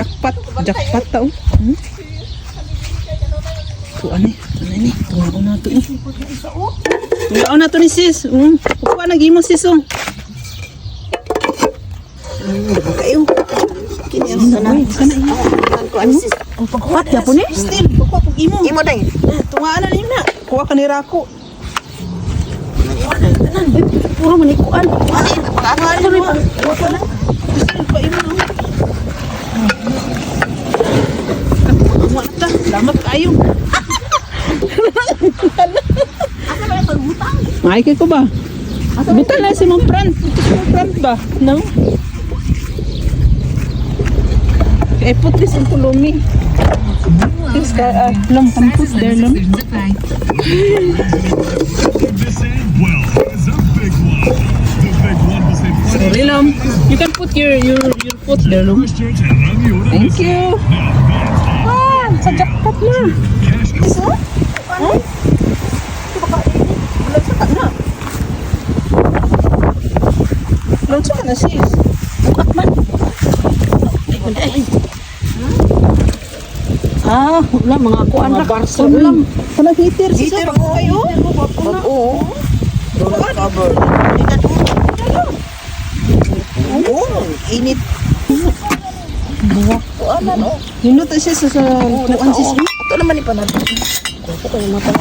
Jackpot tao. Tuan ni. Tuan na to ni. Tuan na to ni sis. Kuha na gimo sis. Dapat kayo. Kini sana. Ano sis? Ang pagkuha ya po ni. Still, kuha pag imo. Imo dai. Tunga na ni na. Kuha ka ni Rako. Puro manikuan. Ano rin pa? Kuha na. Pa imo. Mata, salamat kayo. Asa ba ito butang? Makikita ko ba? Buta na si mong front. Ito si mong front ba? No? I put this in Pulumi. This guy, long can put there, long. This end well is a big one. The big one was in front Sorry, long. You can put your foot there, long. Christians and Ramiota. Thank you. Sa jackpot na. Iso? Ano? Long sa ka na sis. Bukat man. Ay. Wala mga kuan ra. Ulam. Kanang heater sis. Heater Pag ko. kayo. Oo. Donut cover. Oo. Init. Buwak. Kuan ano? Nindot sis sa kuan sis. Ito naman ipanat. Ito kayo mata.